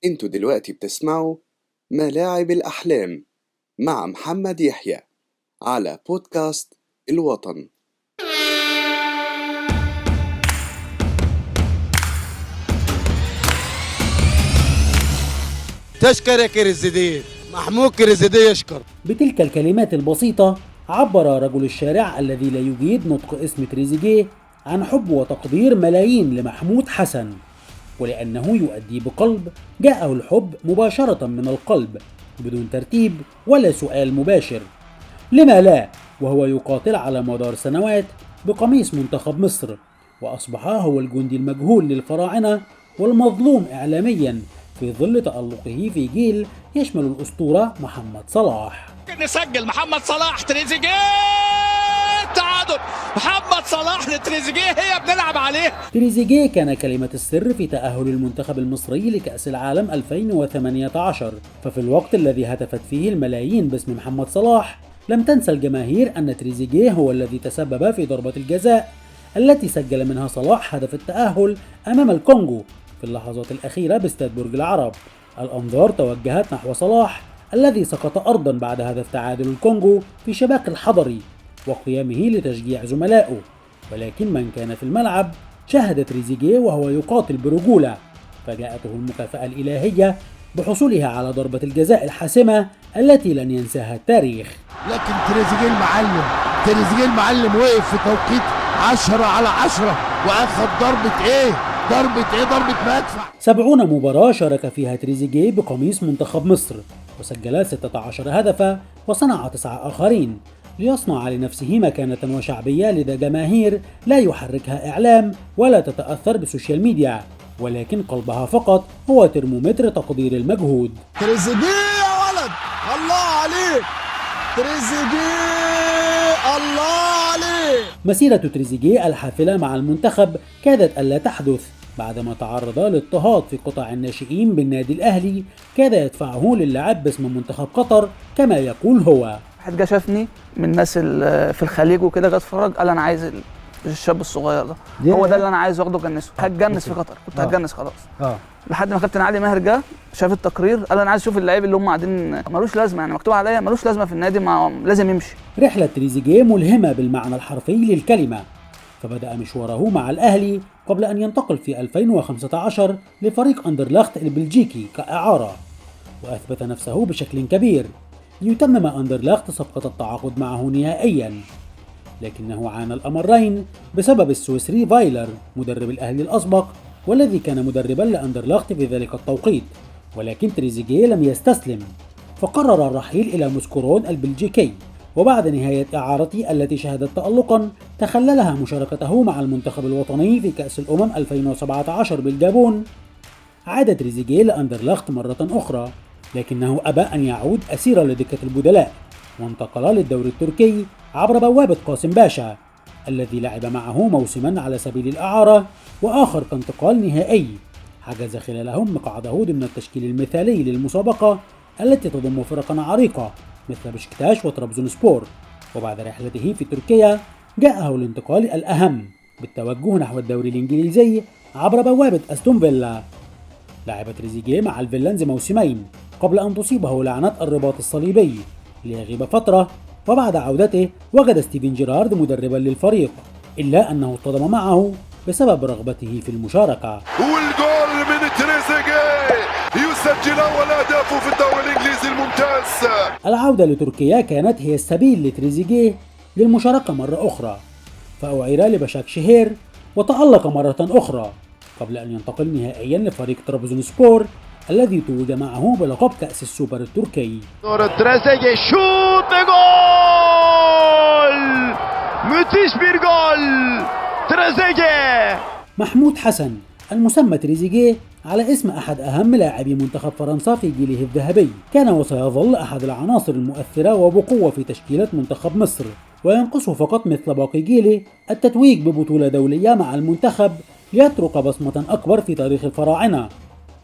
انتوا دلوقتي بتسمعوا ملاعب الأحلام مع محمد يحيى على بودكاست الوطن. تشكر يا كريزيدي محمود كريزيدي يشكر. بتلك الكلمات البسيطة عبر رجل الشارع الذي لا يجيد نطق اسم تريزيجيه عن حب وتقدير ملايين لمحمود حسن، ولأنه يؤدي بقلب جاءه الحب مباشرة من القلب بدون ترتيب ولا سؤال مباشر. لما لا وهو يقاتل على مدار سنوات بقميص منتخب مصر، وأصبح هو الجندي المجهول للفراعنة والمظلوم إعلاميا في ظل تألقه في جيل يشمل الأسطورة محمد صلاح. نسجل محمد صلاح تريزيجيه تعادل. محمد صلاح لتريزيجيه هي بنلعب عليه. تريزيجيه كان كلمة السر في تأهل المنتخب المصري لكأس العالم 2018، ففي الوقت الذي هتفت فيه الملايين باسم محمد صلاح لم تنسى الجماهير أن تريزيجيه هو الذي تسبب في ضربة الجزاء التي سجل منها صلاح هدف التأهل أمام الكونغو في اللحظات الأخيرة باستاد برج العرب. الأنظار توجهت نحو صلاح الذي سقط أرضا بعد هدف تعادل الكونغو في شباك الحضري وقيامه لتشجيع زملائه، ولكن من كان في الملعب شاهد تريزيجيه وهو يقاتل برجولة، فجاءته المكافأة الإلهية بحصوله على ضربة الجزاء الحاسمة التي لن ينساها التاريخ. لكن تريزيجيه المعلم وقف في توقيت 10/10 واخد ضربة مدفع. 70 مباراة شارك فيها تريزيجيه بقميص منتخب مصر، وسجل 16 هدفا وصنع 9 آخرين، ليصنع لنفسه مكانة وشعبية لدى جماهير لا يحركها إعلام ولا تتأثر بالسوشيال ميديا، ولكن قلبها فقط هو ترمومتر تقدير المجهود. تريزيجيه يا ولد الله عليك، تريزيجيه الله عليك. مسيرة تريزيجيه الحافلة مع المنتخب كادت ألا تحدث بعدما تعرض لاضطهاد في قطاع الناشئين بالنادي الأهلي كاد يدفعه للعب باسم منتخب قطر كما يقول هو. واحد جه شافني من الناس في الخليج وكده، جه اتفرج قال انا عايز الشاب الصغير ده، هو ده اللي انا عايز واخده جنسه. هتجنس في قطر، كنت هتجنس خلاص. لحد ما كابتن علي ماهر جه شاف التقرير قال انا عايز اشوف اللعيب اللي هم قاعدين ملوش لازمه، يعني مكتوب عليا ملوش لازمه في النادي، لازم يمشي. رحلة تريزيجيه ملهمة بالمعنى الحرفي للكلمة، فبدأ مشواره مع الأهلي قبل أن ينتقل في 2015 لفريق أندرلخت البلجيكي كإعارة، وأثبت نفسه بشكل كبير ليتمم أندرلخت صفقة التعاقد معه نهائيا، لكنه عانى الأمرين بسبب السويسري فايلر مدرب الأهلي الأسبق والذي كان مدربا لأندرلخت في ذلك التوقيت. ولكن تريزيجيه لم يستسلم، فقرر الرحيل إلى موسكورون البلجيكي، وبعد نهاية إعارته التي شهدت تألقا تخللها مشاركته مع المنتخب الوطني في كأس الأمم 2017 بالجابون، عاد تريزيجيه لأندرلخت مرة أخرى، لكنه أبى أن يعود أسيرا لدكة البدلاء، وانتقل للدوري التركي عبر بوابة قاسم باشا الذي لعب معه موسما على سبيل الإعارة وآخر كانتقال نهائي حجز خلالهم مقعده ضمن التشكيل المثالي للمسابقة التي تضم فرقا عريقة مثل بشكتاش وطرابزون سبور. وبعد رحلته في تركيا جاءه الانتقال الأهم بالتوجه نحو الدوري الإنجليزي عبر بوابة أستون فيلا. لعب تريزيجيه مع الفيلانز موسمين قبل أن تصيبه لعنة الرباط الصليبي ليغيب فترة، وبعد عودته وجد ستيفن جيرارد مدربا للفريق، إلا أنه اصطدم معه بسبب رغبته في المشاركة. والجول من تريزيجيه يسجل أول أهدافه في الدوري الإنجليزي الممتاز. العودة لتركيا كانت هي السبيل لتريزيجيه للمشاركة مرة أخرى، فأعير لبشاك شهير وتألق مرة أخرى قبل أن ينتقل نهائيا لفريق طرابزون سبور الذي توج معه بلقب كأس السوبر التركي. تريزيجيه شوت جول، müthiş bir gol تريزيجيه. محمود حسن المسمى تريزيجيه على اسم أحد أهم لاعبي منتخب فرنسا في جيله الذهبي، كان وسيظل أحد العناصر المؤثرة وبقوة في تشكيلة منتخب مصر، وينقصه فقط مثل باقي جيله التتويج ببطولة دولية مع المنتخب ليترك بصمة أكبر في تاريخ الفراعنة.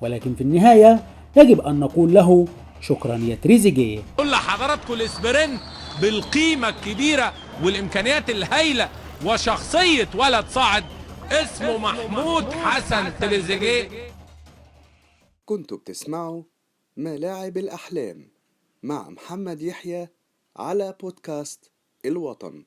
ولكن في النهاية يجب أن نقول له شكرا يا تريزيجيه. كل حضراتكم الاسبرنت بالقيمة الكبيرة والإمكانيات الهائلة وشخصية ولد صاعد اسمه محمود حسن تريزيجيه. كنتوا بتسمعوا ملاعب الأحلام مع محمد يحيى على بودكاست الوطن.